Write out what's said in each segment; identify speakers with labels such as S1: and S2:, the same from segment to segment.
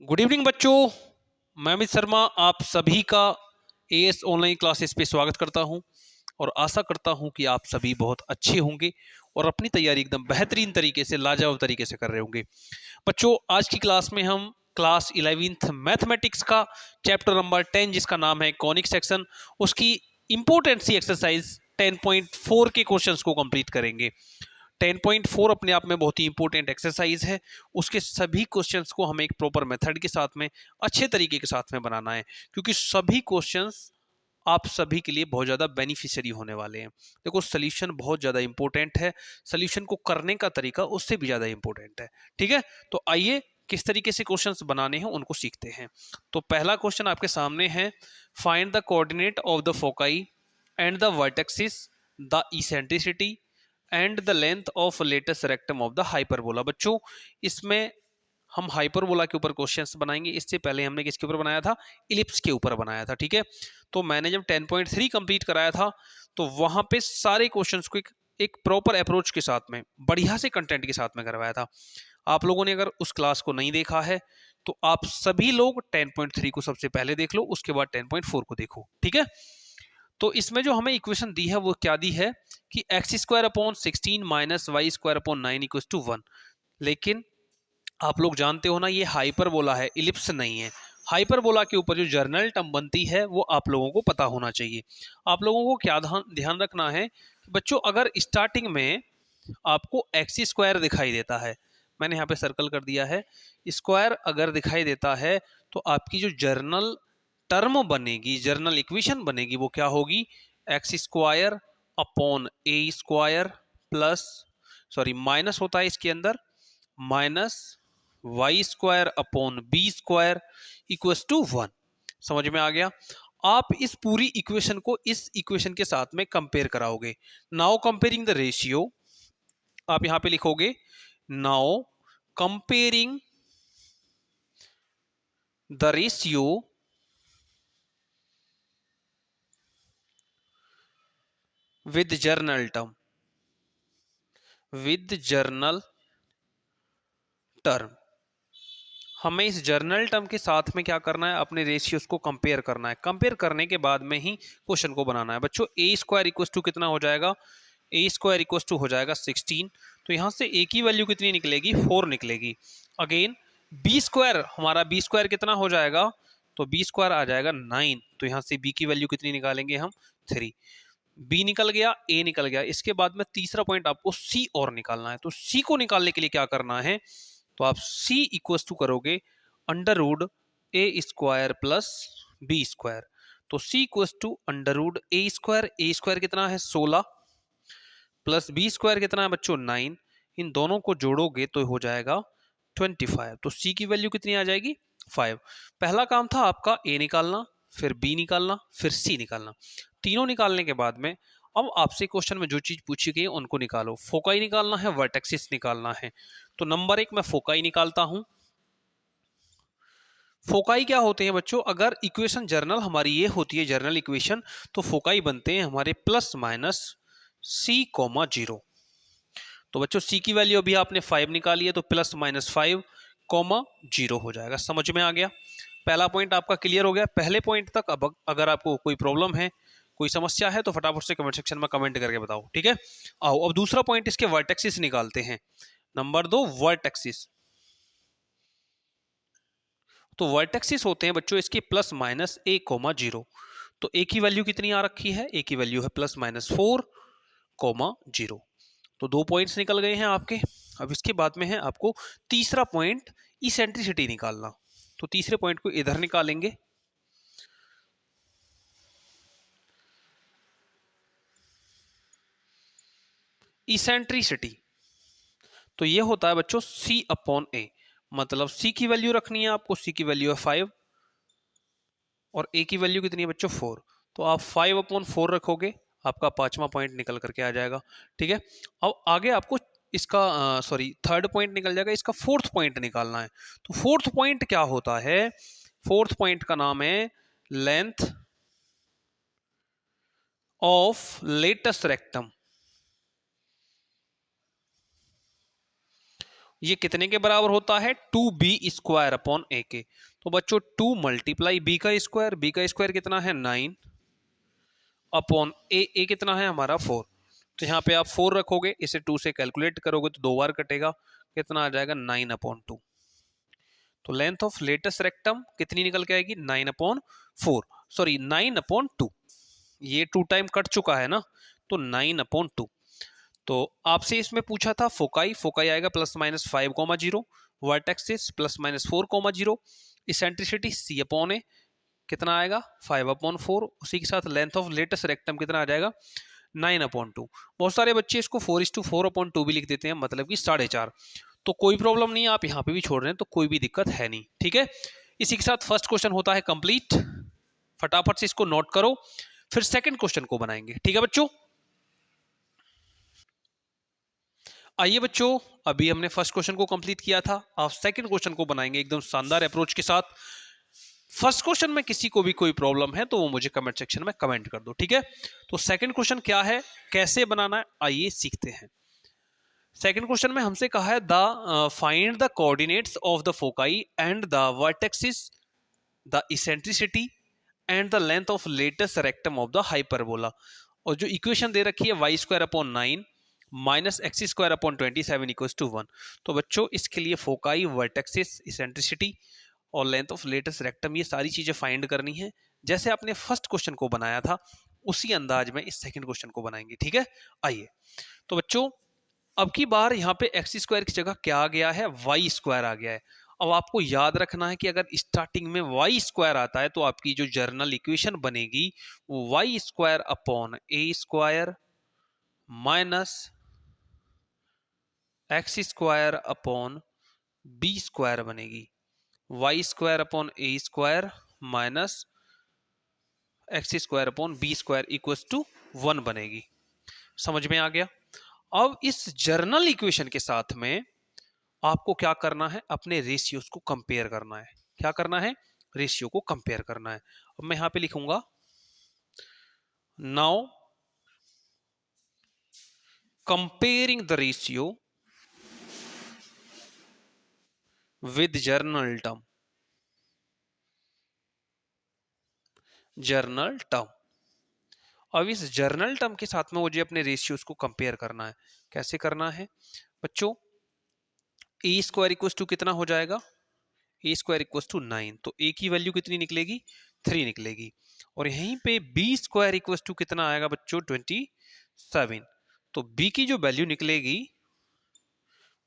S1: Good evening बच्चों। मैं अमित शर्मा आप सभी का एएस ऑनलाइन क्लासेस पे स्वागत करता हूं और आशा करता हूं कि आप सभी बहुत अच्छे होंगे और अपनी तैयारी एकदम बेहतरीन तरीके से लाजवाब तरीके से कर रहे होंगे। बच्चों, आज की क्लास में हम क्लास 11th मैथमेटिक्स का चैप्टर नंबर 10 जिसका नाम है कॉनिक सेक्शन, उसकी इंपॉर्टेंट सी एक्सरसाइज 10.4 के क्वेश्चंस को कंप्लीट करेंगे। 10.4 अपने आप में बहुत ही इंपॉर्टेंट एक्सरसाइज है। उसके सभी क्वेश्चंस को हमें एक प्रॉपर मेथड के साथ में अच्छे तरीके के साथ में बनाना है, क्योंकि सभी क्वेश्चंस आप सभी के लिए बहुत ज़्यादा बेनिफिशियरी होने वाले हैं। देखो, सोल्यूशन बहुत ज़्यादा इंपॉर्टेंट है, सोल्यूशन को करने का तरीका उससे भी ज़्यादा इंपॉर्टेंट है। ठीक है, तो आइए किस तरीके से क्वेश्चंस बनाने हैं उनको सीखते हैं। तो पहला क्वेश्चन आपके सामने है, find the coordinate of the foci and the vertices, the eccentricity and the length of latus rectum of the hyperbola. बच्चों, इसमें हम हाइपरबोला के ऊपर क्वेश्चंस बनाएंगे। इससे पहले हमने किसके ऊपर बनाया था? इलिप्स के ऊपर बनाया था। ठीक है, तो मैंने जब 10.3 कंप्लीट कराया था तो वहां पे सारे क्वेश्चंस को एक प्रॉपर अप्रोच के साथ में बढ़िया से कंटेंट के साथ में करवाया था। आप लोगों ने अगर उस क्लास को नहीं देखा है तो आप सभी लोग 10.3 को सबसे पहले देख लो, उसके बाद 10.4 को देखो। ठीक है, तो इसमें जो हमें इक्वेशन दी है वो क्या दी है कि x square upon 16 minus y square upon 9 equal to 1। लेकिन आप लोग जानते हो ना, ये हाइपरबोला है, इलिप्स नहीं है। हाइपरबोला के ऊपर जो जर्नल टर्म बनती है वो आप लोगों को पता होना चाहिए। आप लोगों को क्या ध्यान रखना है कि बच्चों, अगर स्टार्टिंग में आपको एक्स स्क्वायर दिखाई देता है, मैंने यहाँ पे सर्कल कर दिया है, स्क्वायर अगर दिखाई देता है तो आपकी जो जर्नल टर्म बनेगी, जर्नल इक्वेशन बनेगी, वो क्या होगी? X square upon a square plus, sorry minus होता है इसके अंदर, minus y square upon b square equals to 1। समझ में आ गया? आप इस पूरी इक्वेशन को इस इक्वेशन के साथ में कंपेयर कराओगे। नाउ कंपेयरिंग द रेशियो, आप यहां पे लिखोगे now comparing the ratio with general term, with general term. हमें इस जर्नल टर्म के साथ में क्या करना है? अपने रेशियोज को कंपेयर करना है। कंपेयर करने के बाद में ही क्वेश्चन को बनाना है। बच्चों, ए स्क्वायर इक्वल टू कितना हो जाएगा? ए स्क्वायर इक्वल टू हो जाएगा 16। तो यहां से ए की वैल्यू कितनी निकलेगी? 4 निकलेगी। अगेन बी स्क्वायर, हमारा बी स्क्वायर कितना हो जाएगा? तो बी स्क्वायर आ जाएगा 9। तो यहां से बी की वैल्यू कितनी निकालेंगे हम? 3। बी निकल गया, ए निकल गया। इसके बाद में तीसरा पॉइंट आपको सी और निकालना है। तो सी को निकालने के लिए क्या करना है? तो आप सी इक्वल टू करोगे under root A square plus B square. तो C equal to under root A square, A square कितना है? 16 प्लस बी स्क्वायर कितना है बच्चों? 9। इन दोनों को जोड़ोगे तो हो जाएगा 25। तो सी की वैल्यू कितनी आ जाएगी? 5। पहला काम था आपका ए निकालना, फिर बी निकालना, फिर सी निकालना। तीनों निकालने के बाद में अब आपसे क्वेश्चन में जो चीज पूछी गई है उनको निकालो। फोकाई निकालना है, वर्टेक्सिस निकालना है। तो नंबर 1 मैं फोकाई निकालता हूं। फोकाई क्या होते हैं बच्चों? अगर इक्वेशन जर्नल हमारी ये होती है जर्नल इक्वेशन, तो फोकाई बनते हैं हमारे प्लस माइनस सी कोमा 0। तो बच्चों, सी की वैल्यू अभी आपने 5 निकाली है, तो प्लस माइनस 5 कोमा 0 हो जाएगा। समझ में आ गया? पहला पॉइंट आपका क्लियर हो गया पहले पॉइंट तक। अब अगर आपको कोई प्रॉब्लम है, कोई समस्या है, तो फटाफट से कमेंट सेक्शन में कमेंट करके बताओ। ठीक है, आओ अब दूसरा पॉइंट, इसके वर्टेक्सिस निकालते हैं। नंबर 2 वर्टेक्सिस। तो वर्टेक्सिस होते हैं बच्चों इसके प्लस माइनस ए कोमा 0। तो ए की वैल्यू कितनी आ रखी है? ए की वैल्यू है प्लस माइनस 4 कोमा 0। तो 2 पॉइंट्स निकल गए हैं आपके। अब इसके बाद में है आपको तीसरा पॉइंट, इसेंट्रिसिटी निकालना। तो तीसरे पॉइंट को इधर निकालेंगे। इसेंट्रिसिटी तो ये होता है बच्चों सी अपॉन ए। मतलब सी की वैल्यू रखनी है आपको, सी की वैल्यू है 5 और ए की वैल्यू कितनी है बच्चों? 4। तो आप 5 अपॉन 4 रखोगे, आपका पांचवा पॉइंट निकल करके आ जाएगा। ठीक है, अब आगे आपको इसका सॉरी थर्ड पॉइंट निकल जाएगा, इसका फोर्थ पॉइंट निकालना है। तो फोर्थ पॉइंट क्या होता है? फोर्थ पॉइंट का नाम है लेंथ ऑफ लेटेस्ट रेक्टम। ये कितने के बराबर होता है, 2b² अपॉन a के। तो बच्चों 2 मल्टीप्लाई b का स्क्वायर कितना है 9 अपॉन ए कितना है हमारा 4। तो यहाँ पे आप 4 रखोगे, इसे 2 से कैलकुलेट करोगे तो 2 बार कटेगा, कितना आ जाएगा 9/2। तो लेंथ ऑफ लेटेस्ट रेक्टम कितनी निकल के आएगी 9/4, सॉरी 9/2। ये 2 टाइम कट चुका है ना, तो 9/2। तो आपसे इसमें पूछा था फोकाई आएगा ±5,0, वर्टेक्सिस ±4,0, इसेंट्रिसिटी c/a कितना आएगा 5/4, उसी के साथ लेंथ ऑफ लेटेस्ट रेक्टम कितना आ जाएगा 9/2। बहुत सारे बच्चे इसको 4:4/2 भी लिख देते हैं, मतलब कि 4.5। तो कोई प्रॉब्लम नहीं है, आप यहाँ पे भी छोड़ रहे हैं तो कोई भी दिक्कत है नहीं, ठीक है। इसी के साथ फर्स्ट क्वेश्चन होता है कंप्लीट, फटाफट से इसको नोट करो, फिर सेकंड क्वेश्चन को बनाएंगे, ठीक है बच्चों। आइए बच्चों, अभी हमने फर्स्ट क्वेश्चन को कंप्लीट किया था, आप सेकंड क्वेश्चन को बनाएंगे एकदम शानदार अप्रोच के साथ। फर्स्ट क्वेश्चन में किसी को भी कोई प्रॉब्लम है तो वो मुझे कमेंट सेक्शन में कमेंट कर दो, ठीक है। तो सेकंड क्वेश्चन क्या है, कैसे बनाना है, आइए सीखते हैं। सेकंड क्वेश्चन में हमसे कहा है the find the coordinates of the foci and the vertices, the eccentricity and the length of latus rectum of the hyperbola. और जो इक्वेशन दे रखी है y² / 9 -x² / 27 = 1। तो बच्चों इसके लिए फोकाई, वर्टेक्सिस, इसेंट्रिसिटी और लेंथ ऑफ लेटेस्ट रेक्टम, ये सारी चीजें फाइंड करनी है। जैसे आपने फर्स्ट क्वेश्चन को बनाया था उसी अंदाज में इस सेकंड क्वेश्चन को बनाएंगे, ठीक है। आइए तो बच्चों, अब की बार यहाँ पे x² की जगह क्या आ गया है, y² आ गया है। अब आपको याद रखना है कि अगर स्टार्टिंग में y² आता है तो आपकी जो जर्नल इक्वेशन बनेगी वो y² upon a² minus x² upon b² बनेगी। y² upon a² minus x² upon b² equals to 1 बनेगी। समझ में आ गया। अब इस जर्नल इक्वेशन के साथ में आपको क्या करना है, अपने रेशियोज को कंपेयर करना है। क्या करना है, रेशियो को कंपेयर करना है। अब मैं यहां पे लिखूंगा now comparing the ratio with general term. Journal term, अब इस जर्नल टर्म के साथ में मुझे अपने रेशियोज को कंपेयर करना है। कैसे करना है बच्चों, a² इक्वल्स टू कितना हो जाएगा, a² इक्वल्स टू 9, तो a की वैल्यू कितनी निकलेगी 3 निकलेगी। और यहीं पे b² इक्वल्स टू कितना आएगा बच्चों 27, तो b की जो वैल्यू निकलेगी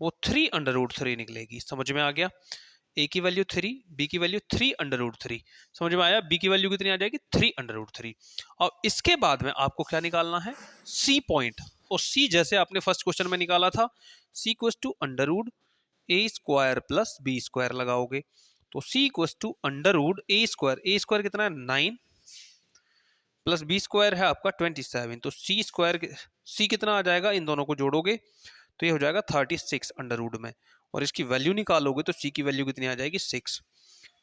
S1: वो 3/√3 निकलेगी। समझ में आ गया, a की वैल्यू 3, b की वैल्यू 3/√3। समझ में आया, b की वैल्यू कितनी आ जाएगी 3/√3। और इसके बाद में आपको क्या निकालना है, c पॉइंट। और c जैसे आपने फर्स्ट क्वेश्चन में निकाला था, c equals to √a² plus b² लगाओगे, तो c इक्वल्स टू √a², कितना है 9 प्लस b² है आपका 27, तो c कितना आ जाएगा, इन दोनों को जोड़ोगे तो ये हो जाएगा 36 में, और इसकी वैल्यू निकालोगे तो c की वैल्यू कितनी आ जाएगी 6।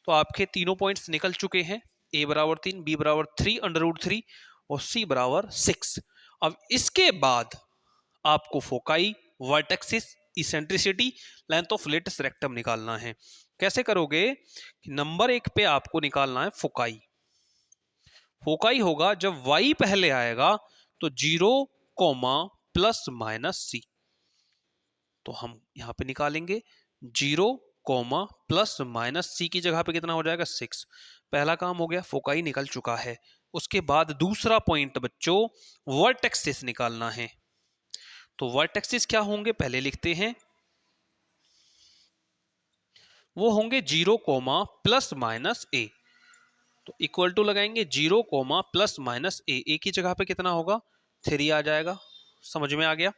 S1: तो आपके तीनों पॉइंट्स निकल चुके हैं, a बराबर 3, b बराबर 3/√3 और c बराबर 6। अब इसके बाद आपको foci, vertices, eccentricity, length of latus rectum निकालना है। कैसे करोगे, नंबर 1 पे आपको निकालना है फोकाई। फोकाई होगा जब y पहले आएगा तो 0, प्लस माइनस c। तो हम यहां पे निकालेंगे 0, प्लस माइनस c की जगह पे कितना हो जाएगा 6। पहला काम हो गया, फोकाई निकल चुका है। उसके बाद दूसरा पॉइंट बच्चों वर्टेक्सिस निकालना है। तो वर्टेक्सिस क्या होंगे पहले लिखते हैं, वो होंगे 0, प्लस माइनस a। तो इक्वल टू लगाएंगे 0, प्लस माइनस a की जगह पे कितना होगा 3 आ जाएगा। समझ में आ गया,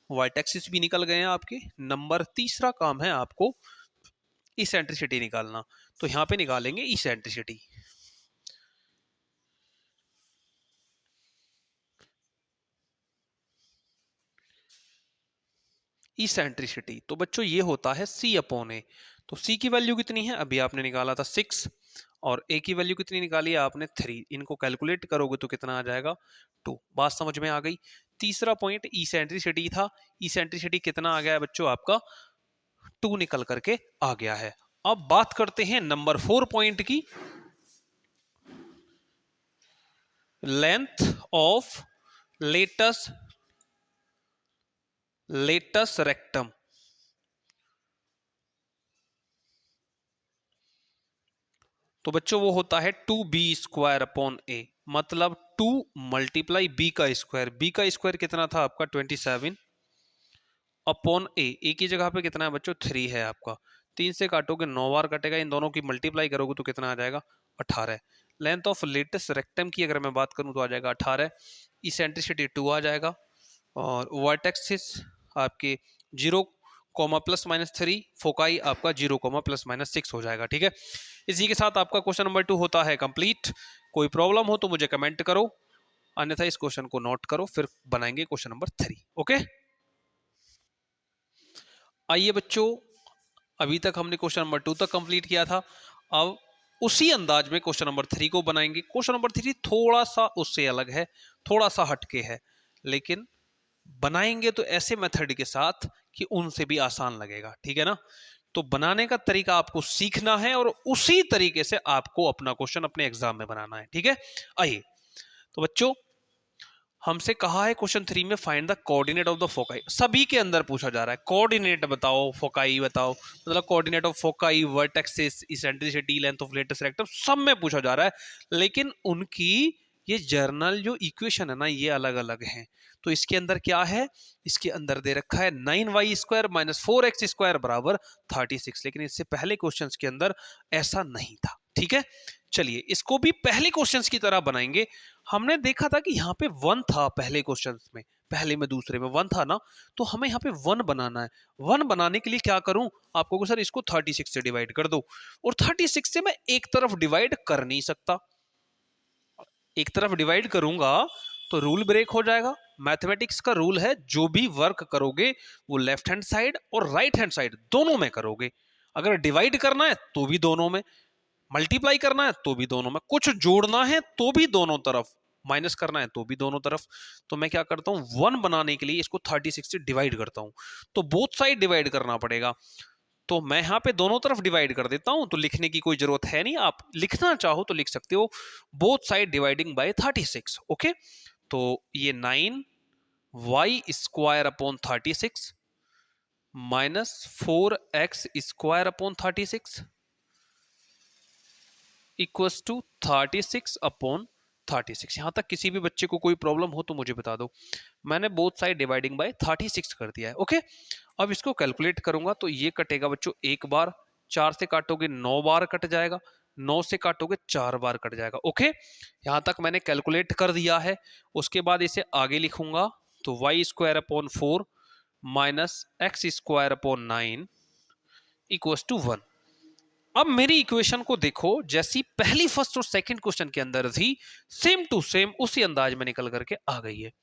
S1: वर्टेक्सिस भी निकल गए हैं आपके। नंबर तीसरा काम है आपको इसेंट्रिसिटी निकालना, तो यहां पे निकालेंगे इसेंट्रिसिटी। इसेंट्रिसिटी तो बच्चों ये होता है c/a। तो c की वैल्यू कितनी है, अभी आपने निकाला था 6, और a की वैल्यू कितनी निकाली है आपने 3। इनको कैलकुलेट करोगे तो कितना आ जाएगा 2। बात समझ में आ गई। तीसरा पॉइंट इसेंट्रिसिटी था। इसेंट्रिसिटी कितना आ गया है बच्चों आपका 2 निकल करके आ गया है। अब बात करते हैं नंबर 4 पॉइंट की, लेंथ ऑफ लेटस रेक्टम। तो बच्चों वो होता है 2b² अपॉन a, मतलब 2 मल्टीप्लाई b का स्क्वायर। b का स्क्वायर कितना था आपका 27 अपॉन a की जगह पे कितना है बच्चों 3 है आपका। 3 से काटोगे 9 बार कटेगा, इन दोनों की मल्टीप्लाई करोगे तो कितना आ जाएगा 18। लेंथ ऑफ लेटेस्ट रेक्टम की अगर मैं बात करूं तो आ जाएगा 18। इसेंट्रिसिटी 2 आ जाएगा और वर्टेक्सिस आपके 0 +-3, फोकाई आपका 0 +-6 हो जाएगा। ठीक है, इसी के साथ आपका क्वेश्चन नंबर 2 होता है कंप्लीट। कोई प्रॉब्लम हो तो मुझे कमेंट करो, अन्यथा इस क्वेश्चन को नोट करो, फिर बनाएंगे क्वेश्चन नंबर 3। ओके, आइए बच्चों, अभी तक हमने क्वेश्चन नंबर 2 तक कंप्लीट किया था। अब उसी अंदाज में क्वेश्चन नंबर 3 को बनाएंगे। क्वेश्चन नंबर 3 थोड़ा सा उससे अलग है, थोड़ा सा हटके है, लेकिन बनाएंगे तो ऐसे मेथड के साथ कि उनसे भी आसान लगेगा। ठीक है ना, तो बनाने का तरीका आपको सीखना है और उसी तरीके से आपको अपना क्वेश्चन अपने एग्जाम में बनाना है। ठीक है, आइए तो बच्चों, हमसे कहा है क्वेश्चन 3 में find the coordinate of the foci. सभी के अंदर पूछा जा रहा है कोऑर्डिनेट बताओ, फोकाई बताओ, मतलब coordinate of foci, vertices, eccentricity, length of latus rectum, सब में पूछा जा रहा है, लेकिन उनकी ये जर्नल जो इक्वेशन है ना ये अलग अलग हैं। तो इसके अंदर क्या है, इसके अंदर दे रखा है 9y² - 4x² बराबर 36, लेकिन इससे पहले क्वेश्चंस के अंदर ऐसा नहीं था। ठीक है, चलिए इसको भी पहले क्वेश्चंस की तरह बनाएंगे। हमने देखा था कि यहाँ पे 1 था पहले क्वेश्चंस में, पहले में दूसरे में 1 था ना, तो हमें यहाँ पे 1 बनाना है। 1 बनाने के लिए क्या करूं, आपको सर इसको 36 से डिवाइड कर दो, और 36 से मैं एक तरफ डिवाइड कर नहीं सकता, एक तरफ डिवाइड करूंगा तो रूल ब्रेक हो जाएगा। मैथमेटिक्स का रूल है, जो भी वर्क करोगे वो लेफ्ट हैंड साइड और राइट हैंड साइड दोनों में करोगे। अगर डिवाइड करना है तो भी दोनों में, मल्टीप्लाई करना है तो भी दोनों में, कुछ जोड़ना है तो भी दोनों तरफ, माइनस करना है तो भी दोनों तरफ। तो मैं क्या करता हूं, 1 बनाने के लिए इसको 36 से डिवाइड करता हूं, तो बोथ साइड डिवाइड करना पड़ेगा। तो मैं यहाँ पे दोनों तरफ डिवाइड कर देता हूं, तो लिखने की कोई जरूरत है नहीं, आप लिखना चाहो तो लिख सकते हो, both side dividing by 36। Okay, तो ये 9y² upon 36 minus 4x² upon 36 equals to 36 upon 36। यहां तक किसी भी बच्चे को कोई प्रॉब्लम हो तो मुझे बता दो। मैंने बोथ साइड डिवाइडिंग बाय 36 कर दिया है। ओके, अब इसको कैलकुलेट करूंगा तो ये कटेगा बच्चों एक बार, 4 से काटोगे 9 बार कट जाएगा, 9 से काटोगे 4 बार कट जाएगा। ओके, यहां तक मैंने कैलकुलेट कर दिया है। उसके बाद इसे आगे लिखूंगा तो y² upon 4 minus x² upon 9 equals to 1। अब मेरी इक्वेशन को देखो, जैसी पहली फर्स्ट और सेकंड क्वेश्चन के अंदर थी, सेम टू सेम उसी अंदाज में निकल करके आ गई है।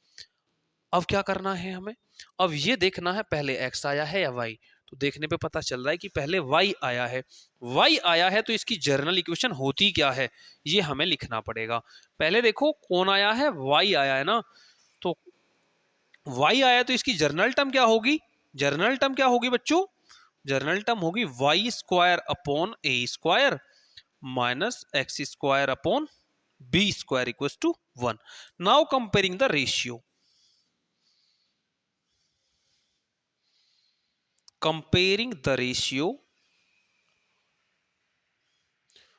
S1: अब क्या करना है हमें, अब ये देखना है पहले x आया है या y। तो देखने पे पता चल रहा है कि पहले y आया है। y आया है तो इसकी जर्नल इक्वेशन होती क्या है ये हमें लिखना पड़ेगा। पहले देखो कौन आया है, y आया है ना, तो y आया तो इसकी जर्नल टर्म क्या होगी, जर्नल टर्म क्या होगी बच्चों, जर्नल टर्म होगी y² upon a² minus x² upon b² equals to 1। Now comparing the ratio, comparing the ratio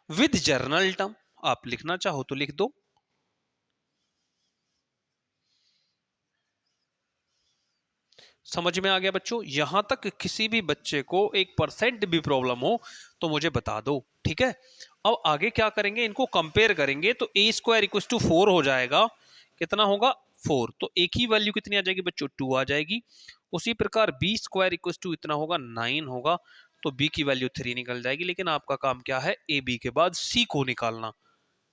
S1: with general term, आप लिखना चाहो तो लिख दो। समझ में आ गया बच्चों, यहां तक किसी भी बच्चे को 1% भी प्रॉब्लम हो तो मुझे बता दो। ठीक है, अब आगे क्या करेंगे, इनको कंपेयर करेंगे तो a² इक्वल्स टू 4 हो जाएगा, कितना होगा 4, तो a की वैल्यू कितनी आ जाएगी बच्चों 2 आ जाएगी। उसी प्रकार b² इक्वल्स टू इतना होगा 9 होगा, तो b की वैल्यू 3 निकल जाएगी। लेकिन आपका काम क्या है, a b के बाद c को निकालना,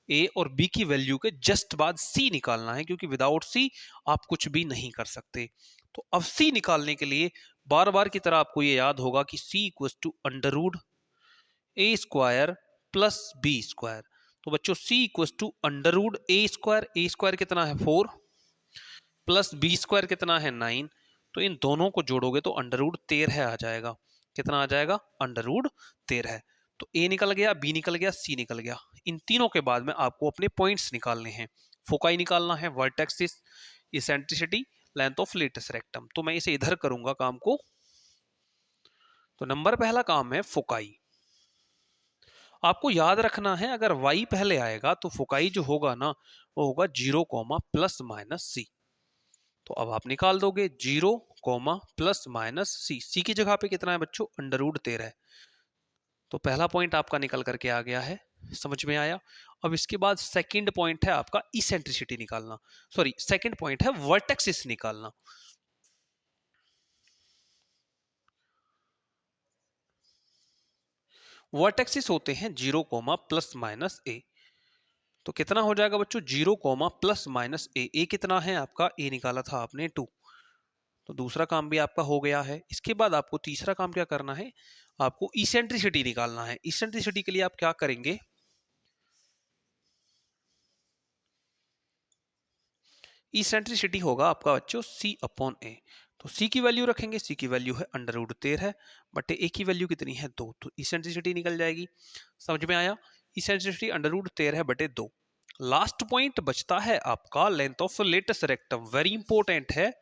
S1: a और b की वैल्यू के जस्ट बाद c निकालना है, क्योंकि विदाउट c आप कुछ भी नहीं कर सकते। तो अब c निकालने के लिए बार बार की तरह आपको ये याद होगा कि c equals to under a² plus b²। तो बच्चों c equals to under a² कितना है 4 प्लस b² कितना है 9, तो इन दोनों को जोड़ोगे तो अंडर रूट 13 आ जाएगा। कितना आ जाएगा √13। तो ए निकल गया, बी निकल गया, सी निकल गया। इन तीनों के बाद में आपको अपने पॉइंट्स निकालने हैं। फोकाई निकालना है, vertices, eccentricity, length of latus rectum. तो मैं इसे इधर करूंगा काम को। तो नंबर पहला काम है फोकाई। आपको याद रखना है अगर y पहले आएगा तो फोकाई जो होगा ना वो होगा 0, ±c। तो अब आप निकाल दोगे 0, ±c। सी की जगह पे कितना है बच्चों, √13 है। तो पहला पॉइंट आपका निकल करके आ गया है, समझ में आया। अब इसके बाद सेकंड पॉइंट है आपका इसेंट्रिसिटी निकालना, सॉरी सेकंड पॉइंट है वर्टेक्सिस निकालना। वर्टेक्सिस होते हैं 0, ±a। तो कितना हो जाएगा बच्चों, 0, ±a। ए कितना है आपका, ए निकाला था आपने 2। तो दूसरा काम भी आपका हो गया है। इसके बाद आपको तीसरा काम क्या करना है, आपको इसेंट्रिसिटी निकालना है। इसेंट्रिसिटी के लिए आप क्या करेंगे, इसेंट्रिसिटी होगा आपका बच्चों c/a। तो c की वैल्यू रखेंगे, c की वैल्यू है √13 बटे a की वैल्यू कितनी है 2। तो इसेंट्रिसिटी निकल जाएगी, समझ में आया। इसेंट्रिसिटी √13 बटे 2। लास्ट पॉइंट बचता है आपका length of latus rectum. Very important है,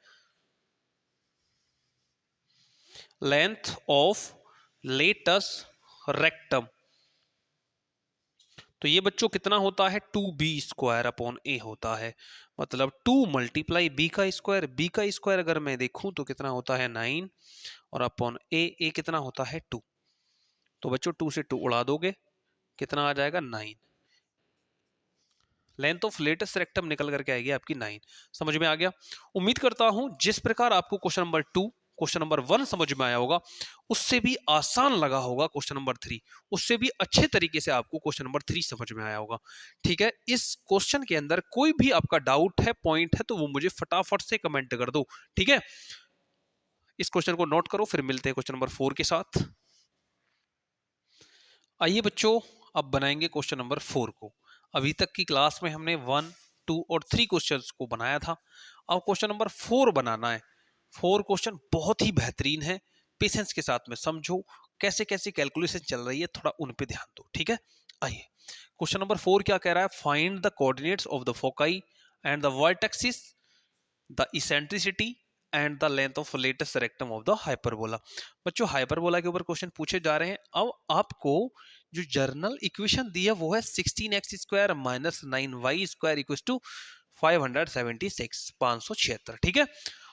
S1: लेंथ ऑफ लेटस रेक्टम। तो ये बच्चों कितना होता है, 2b² होता है। मतलब 2 × b का स्क्वायर, b का स्क्वायर अगर मैं देखूं तो कितना होता है 9, और अपॉन a कितना होता है 2। तो बच्चों 2 से 2 उड़ा दोगे, कितना आ जाएगा 9। लेंथ ऑफ लेटेस्ट रेक्टम निकल करके आएगी आपकी 9। समझ में आ गया। उम्मीद करता हूं जिस प्रकार आपको क्वेश्चन नंबर 2, क्वेश्चन नंबर 1 समझ में आया होगा, उससे भी आसान लगा होगा क्वेश्चन नंबर 3, उससे भी अच्छे तरीके से आपको क्वेश्चन नंबर 3 समझ में आया होगा। ठीक है, इस क्वेश्चन के अंदर कोई भी आपका डाउट है, पॉइंट है, तो वो मुझे फटाफट से कमेंट कर दो। ठीक है, इस क्वेश्चन को नोट करो, फिर मिलते हैं क्वेश्चन नंबर 4 के साथ। आइए बच्चों, अब बनाएंगे क्वेश्चन नंबर 4 को। अभी तक की क्लास में हमने 1, 2 और 3 क्वेश्चंस को बनाया था। अब क्वेश्चन नंबर 4 बनाना है। 4 क्वेश्चन बहुत ही बेहतरीन है, पेशेंस के साथ में समझो कैसे कैसे कैलकुलेशन चल रही है, थोड़ा उन पे ध्यान दो। ठीक है, आइए क्वेश्चन नंबर 4 क्या कह रहा है, find the coordinates of the foci and the vertices, the eccentricity and the length of latus rectum of the hyperbola. बच्चों हाइपरबोला के ऊपर क्वेश्चन पूछे जा रहे हैं। अब आपको जो जर्नल इक्वेशन दी है वो है 16x² - 9y² इक्वल्स टू 576, 576। ठीक है,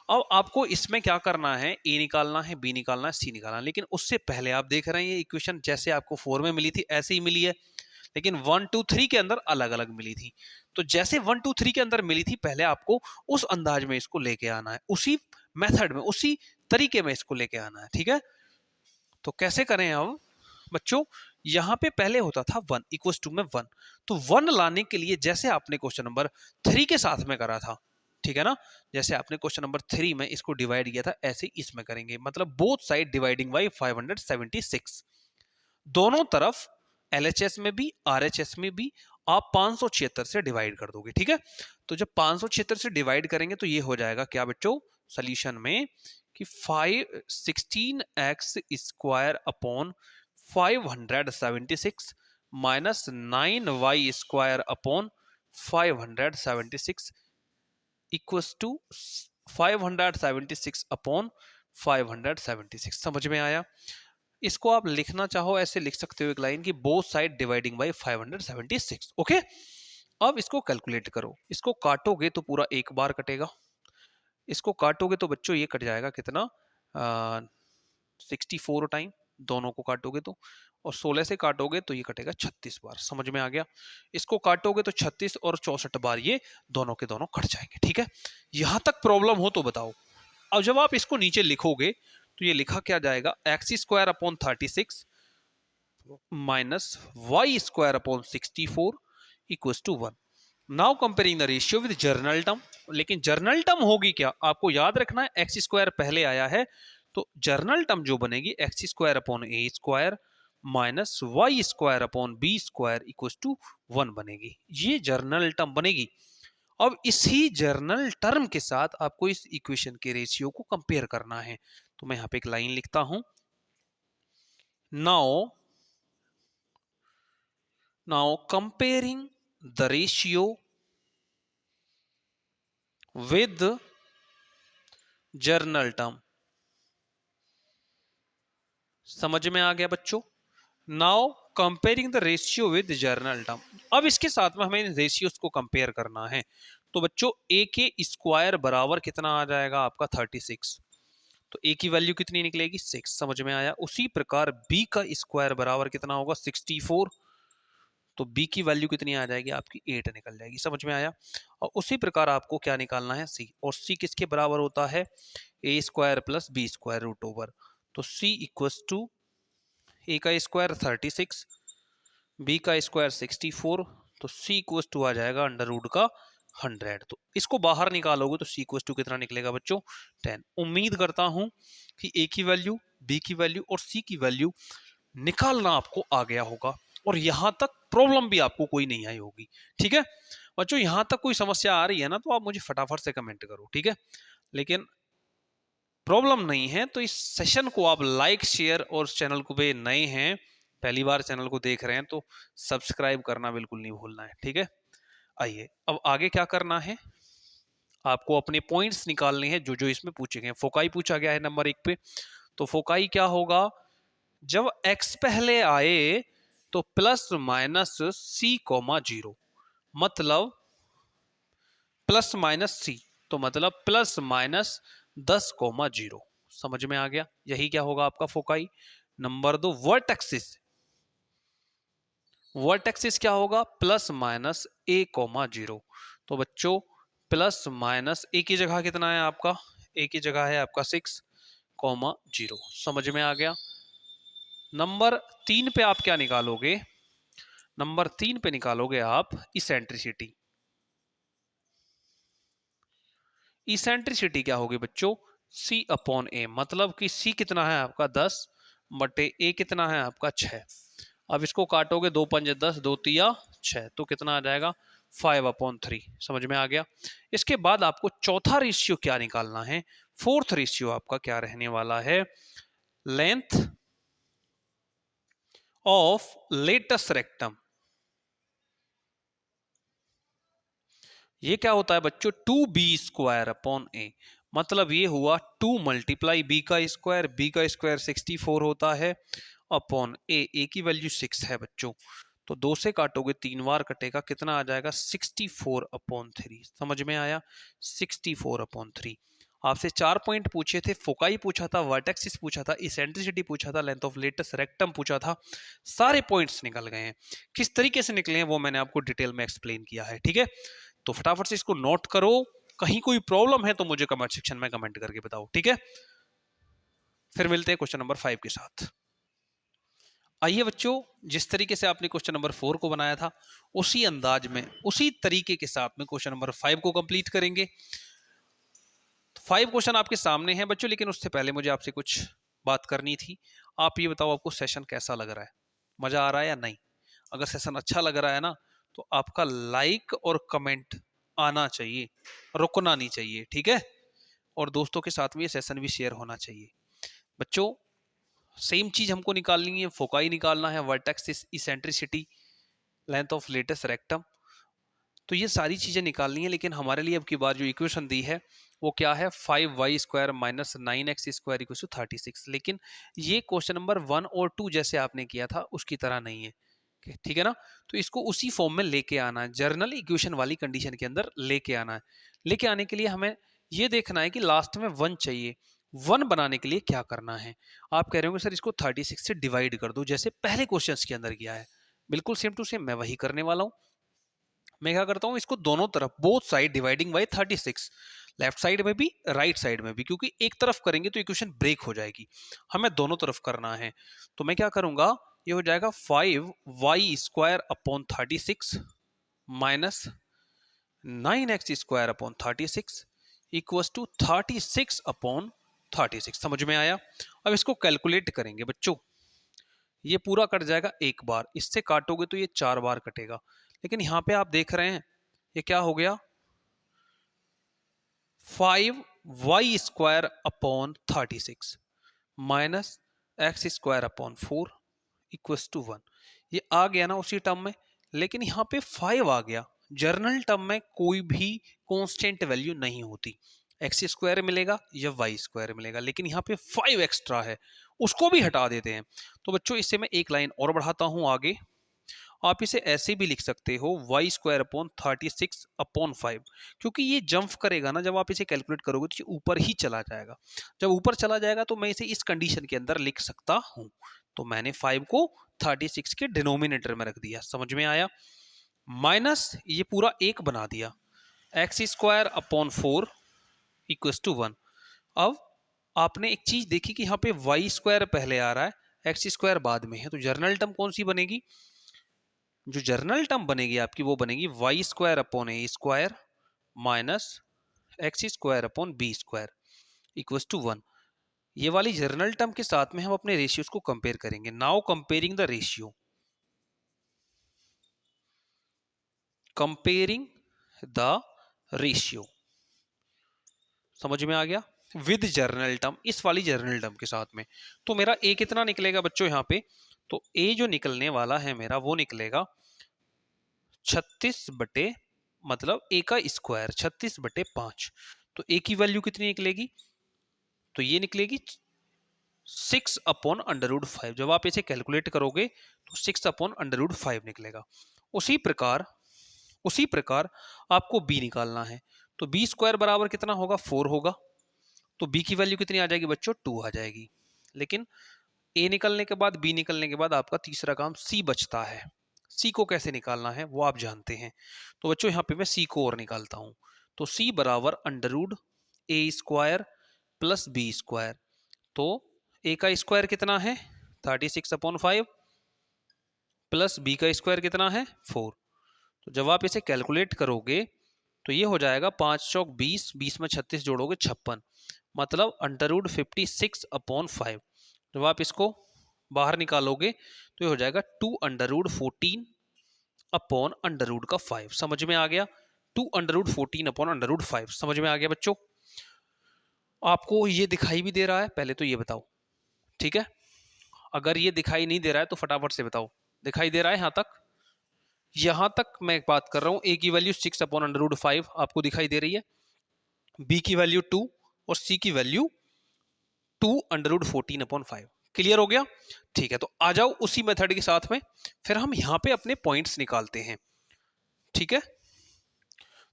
S1: अब आपको इसमें क्या करना है, ए निकालना है, बी निकालना है, सी निकालना है। लेकिन उससे पहले आप देख रहे हैं ये इक्वेशन जैसे आपको 4 में मिली थी ऐसे ही मिली है, लेकिन 1, 2, 3 के अंदर अलग अलग मिली थी। तो जैसे 1, 2, 3 के अंदर मिली थी, पहले आपको उस अंदाज में इसको लेके आना है, उसी मेथड में, उसी तरीके में इसको लेके आना है। ठीक है, तो कैसे करें अब बच्चों, यहां पे पहले होता था 1 इक्वल्स टू में 1। तो 1 लाने के लिए जैसे आपने क्वेश्चन नंबर 3 के साथ में करा था, ठीक है ना, जैसे आपने क्वेश्चन नंबर 3 में इसको डिवाइड किया था ऐसे इसमें करेंगे। मतलब बोथ साइड डिवाइडिंग बाय 576, दोनों तरफ LHS में भी RHS में भी आप 576 से डिवाइड कर दोगे। ठीक है, तो जब 576 से डिवाइड करेंगे तो ये हो जाएगा क्या बच्चों, सोल्यूशन में कि 16x² upon 576 minus 9y² upon 576 equals to 576 upon 576। समझ में आया। इसको आप लिखना चाहो ऐसे लिख सकते हो एक लाइन की, both side dividing bye 576। Okay, अब इसको कैलकुलेट करो। इसको काटोगे तो पूरा एक बार कटेगा, इसको काटोगे तो बच्चों ये कट जाएगा कितना, 64 टाइम, दोनों को काटोगे तो, और 16 से काटोगे तो ये कटेगा 36 बार। समझ में आ गया। इसको काटोगे तो 36 और 64 बार ये दोनों के दोनों कट जाएंगे। ठीक है, यहां तक प्रॉब्लम हो तो बताओ। अब जब आप इसको नीचे लिखोगे तो ये लिखा क्या जाएगा, x² upon 36 minus y² upon 64 equals to 1। Now comparing the ratio with general term. लेकिन जर्नल टर्म होगी क्या, आपको याद रखना है x² पहले आया है, तो जर्नल टर्म जो बनेगी x² upon a² minus y² upon b² equals to 1 बनेगी। ये जर्नल टर्म बनेगी। अब इसी जर्नल टर्म के साथ आपको इस इक्वेशन के रेशियो को कंपेयर करना है। तो मैं यहाँ पे एक लाइन लिखता हूं, now comparing the ratio with journal term. समझ में आ गया बच्चों? Now comparing the ratio with general term. अब इसके साथ में हमें इन रेशियोज को कंपेयर करना है। तो बच्चों ए के स्क्वायर बराबर कितना आ जाएगा आपका 36, तो ए की वैल्यू कितनी निकलेगी 6। समझ में आया? उसी प्रकार बी का स्क्वायर बराबर कितना होगा 64, तो बी की वैल्यू कितनी आ जाएगी आपकी 8 निकल जाएगी। समझ में आया? और उसी प्रकार आपको क्या निकालना है सी, और सी किसके बराबर होता है A square plus B square root over. तो सी इक्वल्स टू ए का स्क्वायर 36, बी का स्क्वायर 64, तो सी इक्वल्स टू आ जाएगा अंडर रूट का 100। तो इसको बाहर निकालोगे तो सी इक्वल्स टू कितना निकलेगा बच्चों 10। उम्मीद करता हूं कि ए की वैल्यू, बी की वैल्यू और सी की वैल्यू निकालना आपको आ गया होगा, और यहां तक प्रॉब्लम भी आपको कोई नहीं आई होगी। ठीक है बच्चों, यहां तक कोई समस्या आ रही है ना तो आप मुझे फटाफट से कमेंट करो। ठीक है, लेकिन प्रॉब्लम नहीं है तो इस सेशन को आप लाइक शेयर, और चैनल को पे नए हैं, पहली बार चैनल को देख रहे हैं तो सब्सक्राइब करना बिल्कुल नहीं भूलना है। ठीक है, आइए अब आगे क्या करना है, आपको अपने पॉइंट्स निकालने हैं जो जो इसमें पूछे गए। फोकाई पूछा गया है नंबर 1 पे, तो फोकाई क्या होगा, जब x पहले आए तो प्लस माइनस सी कोमा 0, मतलब प्लस माइनस सी, तो मतलब प्लस माइनस 10,0। समझ में आ गया? यही क्या होगा आपका फोकाई। नंबर 2 वर्टेक्सिस, वर्टेक्सिस क्या होगा प्लस माइनस ए कोमा 0। तो बच्चों प्लस माइनस ए की जगह कितना है आपका, ए की जगह है आपका 6,0। समझ में आ गया? नंबर 3 पे आप क्या निकालोगे, नंबर 3 पे निकालोगे आप इसेंट्रिसिटी। इसेंट्रिसिटी क्या होगी बच्चों c अपॉन ए, मतलब कि c कितना है आपका 10 बटे a कितना है आपका 6। अब इसको काटोगे 2 पंजे 10, 2 तिया 6, तो कितना आ जाएगा 5/3। समझ में आ गया? इसके बाद आपको चौथा रेशियो क्या निकालना है, फोर्थ रेशियो आपका क्या रहने वाला है, लेंथ ऑफ लेटस रेक्टम। ये क्या होता है बच्चों 2b² अपॉन ए, मतलब ये हुआ 2 मल्टीप्लाई बी का स्क्वायर, बी का स्क्वायर 64 होता है अपॉन ए की वैल्यू 6 है बच्चों, तो 2 से काटोगे 3 बार कटेगा, कितना आ जाएगा 64/3। समझ में आया? 64/3। आपसे 4 पॉइंट पूछे थे, फोकाई पूछा था, वर्टेक्सिस पूछा था, इसेंट्रिसिटी पूछा था, लेंथ ऑफ लेटस रेक्टम पूछा था, सारे पॉइंट्स निकल गए हैं। किस तरीके से निकले हैं वो मैंने आपको डिटेल में एक्सप्लेन किया है। ठीक है, तो फटाफट से इसको नोट करो, कहीं कोई प्रॉब्लम है तो मुझे कमेंट सेक्शन में कमेंट करके बताओ। ठीक है, फिर मिलते हैं क्वेश्चन नंबर 5 के साथ। आइए बच्चों, जिस तरीके से आपने क्वेश्चन नंबर 4 को बनाया था उसी अंदाज में, उसी तरीके के साथ में क्वेश्चन नंबर 5 को कंप्लीट करेंगे। 5 क्वेश्चन आपके सामने हैं बच्चों, लेकिन उससे पहले मुझे आपसे कुछ बात करनी थी। आप ये बताओ आपको सेशन कैसा लग रहा है, मजा आ रहा है या नहीं? अगर सेशन अच्छा लग रहा है ना तो आपका लाइक और कमेंट आना चाहिए, रुकना नहीं चाहिए। ठीक है, और दोस्तों के साथ में ये सेशन भी शेयर होना चाहिए। बच्चों सेम चीज हमको निकालनी है, फोकाई निकालना है, vertex, eccentricity, length of latus rectum, तो ये सारी चीजें निकालनी है। लेकिन हमारे लिए अब की बार जो इक्वेशन दी है वो क्या है 5y² minus 9x² equal to 36। लेकिन ये क्वेश्चन नंबर 1 और 2 जैसे आपने किया था उसकी तरह नहीं है, ठीक है ना? तो इसको उसी फॉर्म में लेके आना है, जर्नल इक्वेशन वाली कंडीशन के अंदर लेके आना है। लेके आने के लिए हमें ये देखना है कि लास्ट में 1 चाहिए। 1 बनाने के लिए क्या करना है, आप कह रहे होंगे सर इसको 36 से डिवाइड कर दो जैसे पहले क्वेश्चंस के अंदर किया है। बिल्कुल सेम टू सेम मैं वही करने वाला हूं। मैं क्या करता हूं, इसको दोनों तरफ both side dividing by 36, left side में भी राइट साइड में भी, क्योंकि एक तरफ करेंगे तो इक्वेशन ब्रेक हो जाएगी, हमें दोनों तरफ करना है। तो मैं क्या करूंगा, ये हो जाएगा 5y² upon 36 minus 9x² upon 36 equals to 36/36। समझ में आया? अब इसको कैलकुलेट करेंगे बच्चों, ये पूरा कट जाएगा एक बार, इससे काटोगे तो ये 4 बार कटेगा। लेकिन यहां पे आप देख रहे हैं ये क्या हो गया 5y² upon 36 minus x² upon 4 equals to 1। ये आ गया ना उसी टर्म में, लेकिन यहाँ पे 5 आ गया। जर्नल टर्म में कोई भी कांस्टेंट वैल्यू नहीं होती, एक्स स्क्वायर मिलेगा या वाई स्क्वायर मिलेगा, लेकिन यहाँ पे 5 एक्स्ट्रा है, उसको भी हटा देते हैं। तो बच्चों इससे मैं एक लाइन और बढ़ाता हूं आगे। आप इसे ऐसे भी लिख सकते हो वाई स्क्वायर अपॉन 36 अपॉन 5, क्योंकि ये जंप करेगा ना, जब आप इसे कैलकुलेट करोगे तो ये ऊपर ही चला जाएगा। जब ऊपर चला जाएगा तो मैं इसे इस कंडीशन के अंदर लिख सकता हूं। तो मैंने 5 को 36 के डिनोमिनेटर में रख दिया, समझ में आया। माइनस ये पूरा एक बना दिया, x square upon 4 equals to 1। अब आपने एक चीज देखी कि यहाँ पे वाई स्क्वायर पहले आ रहा है, एक्स स्क्वायर बाद में है, तो जर्नल टर्म कौन सी बनेगी? जो जर्नल टर्म बनेगी आपकी वो बनेगी y square upon a square minus x square upon b square equals to 1। ये वाली जर्नल टर्म के साथ में हम अपने रेशियोज को कंपेयर करेंगे। Now comparing the ratio, comparing the ratio, समझ में आ गया, विद जर्नल टर्म, इस वाली जर्नल टर्म के साथ में। तो मेरा ए कितना निकलेगा बच्चों यहाँ पे? तो ए जो निकलने वाला है मेरा वो निकलेगा 36 बटे, मतलब ए का स्क्वायर 36 बटे 5। तो ए की वैल्यू कितनी निकलेगी? तो ये निकलेगी 6 अपॉन अंडर रूट 5। जब आप इसे कैलकुलेट करोगे तो 6 अपॉन अंडर रूट 5 निकलेगा। उसी प्रकार आपको बी निकालना है। तो बी स्क्वायर बराबर कितना होगा? 4 होगा। तो बी की वैल्यू कितनी आ जाएगी बच्चों? 2 आ जाएगी। लेकिन ए निकलने के बाद, बी निकलने के बाद आपका तीसरा काम सी बचता है। सी को कैसे निकालना है वो आप जानते हैं। तो बच्चों यहाँ पे मैं सी को और निकालता हूं। तो सी बराबर अंडर रूट ए स्क्वायर प्लस बी स्क्वायर। तो ए का स्क्वायर कितना है? 36 अपॉन 5 प्लस बी का स्क्वायर कितना है? 4। तो जब आप इसे कैलकुलेट करोगे तो ये हो जाएगा 5 चौक 20, 20 में 36 जोड़ोगे 56, मतलब अंडर रूट 56 अपॉन 5। जब आप इसको बाहर निकालोगे तो ये हो जाएगा 2 under root 14 upon under root का 5। समझ में आ गया? 2 under root 14 upon under root 5 समझ में आ गया बच्चों? आपको ये दिखाई भी दे रहा है? पहले तो ये बताओ, ठीक है। अगर ये दिखाई नहीं दे रहा है तो फटाफट से बताओ, दिखाई दे रहा है? यहां तक मैं बात कर रहा हूं। ए की वैल्यू 6 अपॉन अंडर रूट 5 आपको दिखाई दे रही है, बी की वैल्यू 2 और सी की value 2 under root 14 upon 5। Clear हो गया? ठीक है, तो आ जाओ उसी मेथड के साथ में फिर हम यहां पे अपने पॉइंट्स निकालते हैं, ठीक है।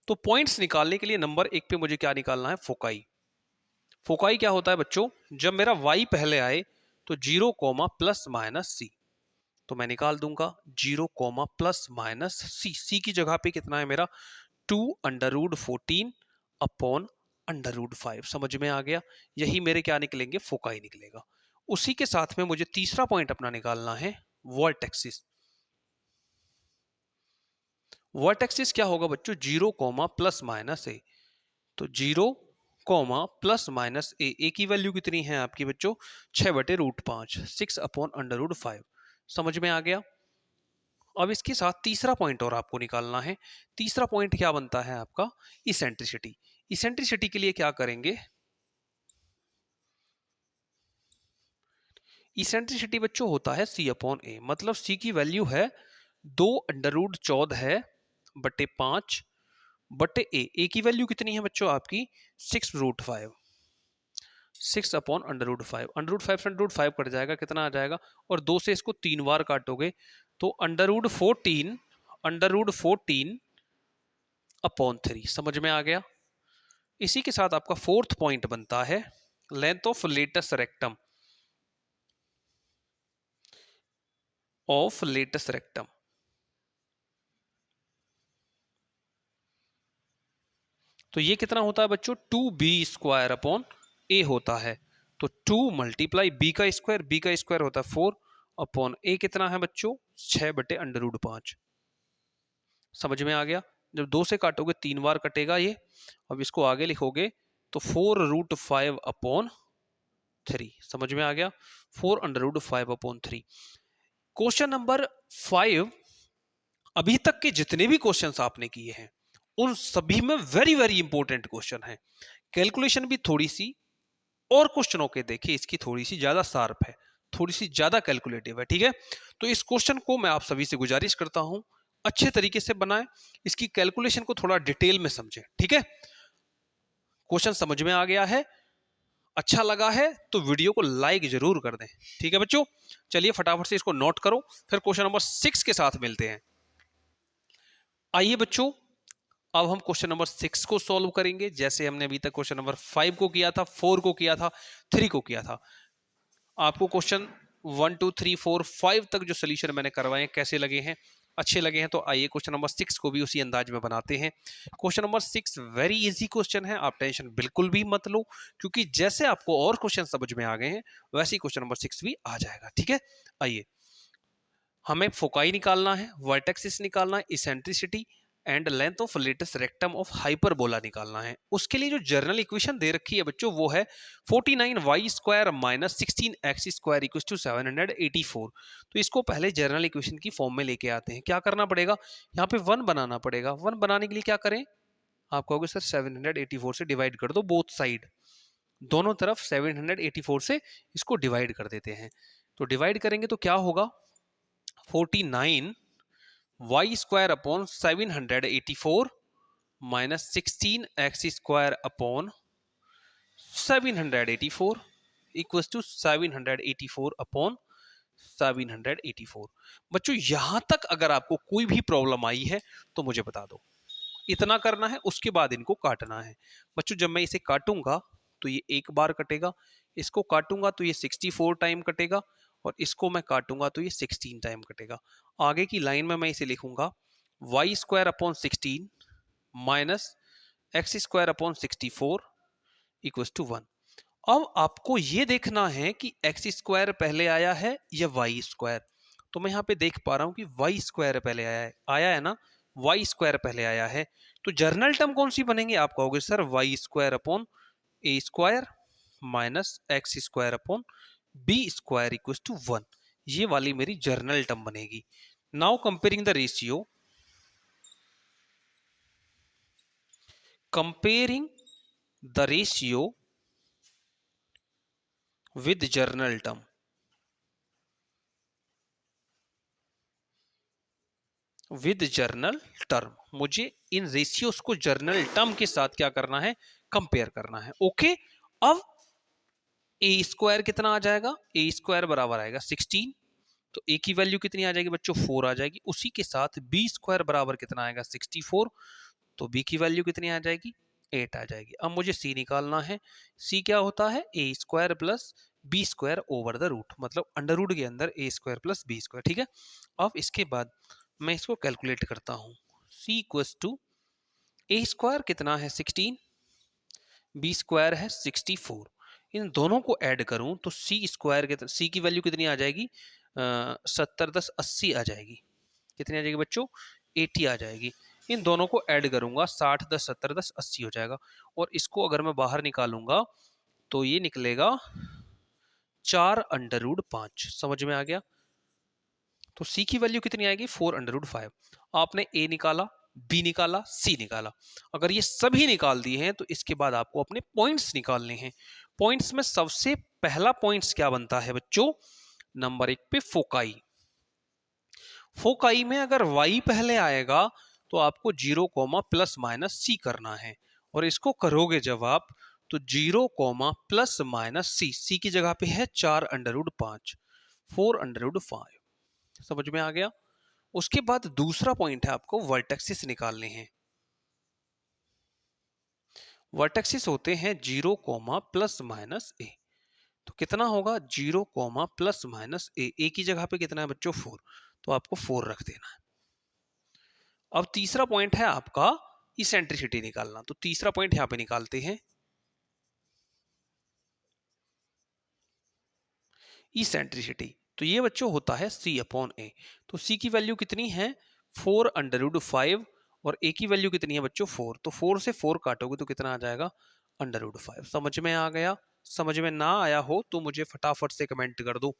S1: तो पॉइंट्स निकालने के लिए नंबर 1 पे मुझे क्या निकालना है? फोकाई। फोकाई क्या होता है बच्चों? जब मेरा y पहले आए तो 0 कोमा प्लस माइनस सी, तो मैं निकाल दूंगा 0 comma plus minus C. C की जगह पे कितना है मेरा? 2 under root 14 upon under root 5। समझ में आ गया? यही मेरे क्या निकलेंगे? फोकाई निकलेगा। उसी के साथ में मुझे तीसरा पॉइंट अपना निकालना है, वर्टेक्सिस। वर्टेक्सिस क्या होगा बच्चों? 0 कोमा प्लस माइनस ए। तो 0 कोमा प्लस माइनस ए। ए की वैल्यू कितनी है आपकी बच्चों? 6 बटे रूट 5, 6 अपॉन अंडर रूट 5। समझ में आ गया? अब इसके साथ तीसरा पॉइंट और आपको निकालना है। तीसरा पॉइंट क्या बनता है आपका? इसेंट्रिसिटी। इसेंट्रिसिटी के लिए क्या करेंगे? इसेंट्रिसिटी बच्चों होता है सी अपॉन ए, मतलब सी की वैल्यू है 2 अंडर रूट 14 बटे 5 बटे ए। ए की वैल्यू कितनी है बच्चों आपकी? 6 root 5, 6 upon under root 5। Under root 5 से अंडर रूट 5 कट जाएगा, कितना आ जाएगा? और 2 से इसको 3 बार काटोगे तो under root 14, under root 14 upon 3। समझ में आ गया? इसी के साथ आपका फोर्थ पॉइंट बनता है length of latus rectum, of latus rectum. तो ये कितना होता है बच्चों? 2b स्क्वायर अपॉन ए होता है। तो 2 मल्टीप्लाई बी का स्क्वायर, बी का स्क्वायर होता है 4 अपॉन ए कितना है बच्चों? 6 बटे अंडर रूट 5। समझ में आ गया? जब 2 से काटोगे 3 बार कटेगा ये। अब इसको आगे लिखोगे तो 4 रूट 5 अपॉन 3। समझ में आ गया? 4 under root 5 upon 3। Question number 5, अभी तक के जितने भी क्वेश्चंस आपने किए हैं उन सभी में वेरी वेरी इंपॉर्टेंट क्वेश्चन है। कैलकुलेशन भी थोड़ी सी और क्वेश्चनों के देखिए इसकी थोड़ी सी ज्यादा शार्प है, थोड़ी सी ज्यादा कैलकुलेटिव है, ठीक है। तो इस क्वेश्चन को मैं आप सभी से गुजारिश करता हूं अच्छे तरीके से बनाएं, इसकी कैलकुलेशन को थोड़ा डिटेल में समझें, ठीक है। क्वेश्चन समझ में आ गया है, अच्छा लगा है तो वीडियो को लाइक जरूर कर दें, ठीक है बच्चों। चलिए फटाफट से इसको नोट करो, फिर क्वेश्चन नंबर 6 के साथ मिलते हैं। आइए बच्चों, अब हम क्वेश्चन नंबर 6 को सॉल्व करेंगे, जैसे हमने अभी तक क्वेश्चन नंबर 5 को किया था, 4 को किया था, 3 को किया था। आपको क्वेश्चन 1 2 3 4 5 तक जो सोल्यूशन मैंने करवाए कैसे लगे हैं, अच्छे लगे हैं, तो आइए क्वेश्चन नंबर 6 को भी उसी अंदाज में बनाते हैं। Question number 6 very easy question है, आप टेंशन बिल्कुल भी मत लो, क्योंकि जैसे आपको और क्वेश्चन समझ में आ गए हैं वैसे ही क्वेश्चन नंबर 6 भी आ जाएगा, ठीक है। आइए, हमें फोकाई निकालना है, वर्टेक्सिस निकालना है, eccentricity and length of latus rectum of hyperbola निकालना है। उसके लिए जो जर्नल इक्वेशन दे रखी है बच्चों वो है 49y square minus 16x square equals to 784। तो इसको पहले जर्नल इक्वेशन की फॉर्म में लेके आते हैं। क्या करना पड़ेगा, यहाँ पे 1 बनाना पड़ेगा। 1 बनाने के लिए क्या करें, आप कहोगे सर 784 से डिवाइड कर दो बोथ साइड, दोनों तरफ 784 से इसको डिवाइड कर देते हैं। तो डिवाइड करेंगे तो क्या होगा, 49 y square upon 784 minus 16x square upon 784 equals to 784 upon 784। बच्चों यहां तक अगर आपको कोई भी प्रॉब्लम आई है तो मुझे बता दो, इतना करना है, उसके बाद इनको काटना है। बच्चों जब मैं इसे काटूंगा तो ये एक बार कटेगा, इसको काटूंगा तो ये 64 टाइम कटेगा, और इसको मैं काटूंगा तो ये 16 टाइम कटेगा। आगे की लाइन में मैं इसे लिखूंगा y square upon 16 minus x square upon 64 equals to 1। अब आपको ये देखना है कि एक्स स्क्वायर पहले आया है या वाई स्क्वायर। तो मैं यहाँ पे देख पा रहा हूँ कि वाई स्क्वायर पहले आया है ना, वाई स्क्वायर पहले आया है। तो जर्नल टर्म कौन सी बनेंगे, आप कहोगे sir y square upon a square minus x square upon b square equals to 1। ये वाली मेरी जर्नल टर्म बनेगी। Now comparing the ratio, comparing the ratio with general term, with general term, मुझे इन रेशियोस को जर्नल टर्म के साथ क्या करना है, कंपेयर करना है। ओके, अब ए स्क्वायर कितना आ जाएगा, ए स्क्वायर बराबर आएगा 16, तो ए की वैल्यू कितनी आ जाएगी बच्चों 4 आ जाएगी। उसी के साथ बी स्क्वायर बराबर कितना आएगा 64, तो बी की वैल्यू कितनी आ जाएगी 8 आ जाएगी। अब मुझे सी निकालना है, सी क्या होता है A square plus B square over the root, मतलब अंडर रूट के अंदर A square plus B square, ठीक है। अब इसके बाद मैं इसको कैलकुलेट करता हूँ, सी इक्वल्स टू ए स्क्वायर कितना है 16, बी स्क्वायर है 64, इन दोनों को ऐड करूं तो सी स्क्वायर के सी की वैल्यू कितनी आ जाएगी 70 10 80 आ जाएगी। कितनी आ जाएगी बच्चों 80 आ जाएगी। इन दोनों को ऐड करूंगा 60 10 70 10 80 हो जाएगा, और इसको अगर मैं बाहर निकालूंगा तो ये निकलेगा 4 अंडर रूट 5। समझ में आ गया, तो सी की वैल्यू कितनी आएगी 4 अंडर रूट 5। आपने ए निकाला, बी निकाला, सी निकाला, अगर ये सभी निकाल दिए हैं तो इसके बाद आपको अपने पॉइंट्स निकालने हैं। पॉइंट्स में सबसे पहला पॉइंट्स क्या बनता है बच्चों, नंबर 1 पे फोकाई। फोकाई में अगर y पहले आएगा तो आपको 0 प्लस माइनस सी करना है, और इसको करोगे जब आप तो 0 प्लस माइनस सी, सी की जगह पे है 4 अंडर रूट 5, 4 अंडर रूट 5। समझ में आ गया। उसके बाद दूसरा पॉइंट है, आपको वर्टेक्सिस निकालने हैं। वर्टेक्सिस होते हैं 0 प्लस माइनस ए, तो कितना होगा 0 प्लस माइनस ए, ए की जगह पे कितना है बच्चों 4, तो आपको 4 रख देना है। अब तीसरा पॉइंट है आपका इसेंट्रिसिटी निकालना, तो तीसरा पॉइंट यहां पे निकालते हैं इसेंट्रिसिटी। तो ये बच्चों होता है सी अपॉन ए, तो सी की वैल्यू कितनी है 4 अंडर रूट 5, और ए की वैल्यू कितनी है बच्चों 4, तो 4 से 4 काटोगे तो कितना आ जाएगा अंडर रूट 5। समझ में आ गया। समझ में ना आया हो तो मुझे फटाफट से कमेंट कर दो,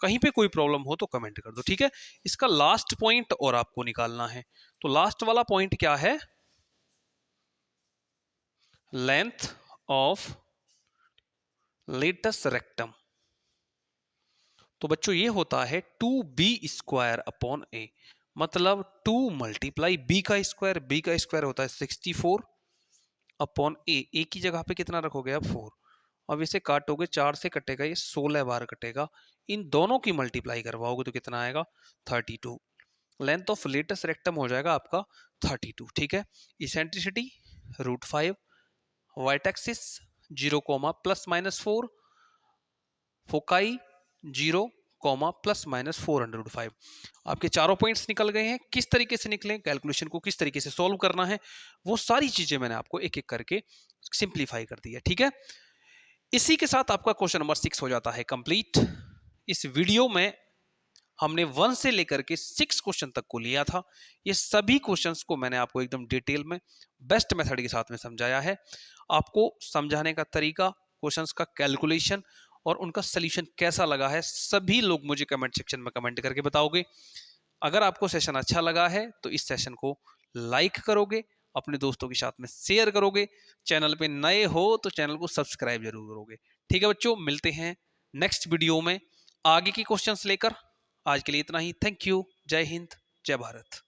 S1: कहीं पे कोई प्रॉब्लम हो तो कमेंट कर दो, ठीक है। इसका लास्ट पॉइंट और आपको निकालना है, तो लास्ट वाला पॉइंट क्या है, लेंथ ऑफ लेटस रेक्टम। तो बच्चों ये होता है 2b² अपॉन a, मतलब 2 मल्टीप्लाई b का स्क्वायर होता है 64 अपॉन a की जगह पे कितना रखोगे आप 4। अब इसे काटोगे, 4 से कटेगा ये 16 बार कटेगा, इन दोनों की मल्टीप्लाई करवाओगे तो कितना आएगा 32। लेंथ ऑफ लेटस रेक्टम हो जाएगा आपका 32। ठीक है, इसेंट्रिसिटी √5, वाइट एक्सिस 0, ±4, फोकाई 0, ±405। आपके चारों पॉइंट्स निकल गए हैं। किस तरीके से निकले, कैलकुलेशन को किस तरीके से सॉल्व करना है, वो सारी चीजें मैंने आपको एक एक करके सिंप्लीफाई कर दी है। ठीक है, इसी के साथ आपका क्वेश्चन नंबर 6 हो जाता है कंप्लीट। इस वीडियो में हमने 1 से लेकर के 6 क्वेश्चन तक को लिया था। ये सभी क्वेश्चंस को मैंने आपको एकदम डिटेल में बेस्ट मेथड के साथ में समझाया है। आपको समझाने का तरीका, क्वेश्चंस का कैलकुलेशन और उनका सॉल्यूशन कैसा लगा है, सभी लोग मुझे कमेंट सेक्शन में कमेंट करके बताओगे। अगर आपको सेशन अच्छा लगा है तो इस सेशन को लाइक करोगे, अपने दोस्तों के साथ में शेयर करोगे, चैनल पे नए हो तो चैनल को सब्सक्राइब जरूर करोगे। ठीक है बच्चों, मिलते हैं नेक्स्ट वीडियो में आगे की क्वेश्चंस लेकर। आज के लिए इतना ही। Thank you. जय हिंद, जय भारत।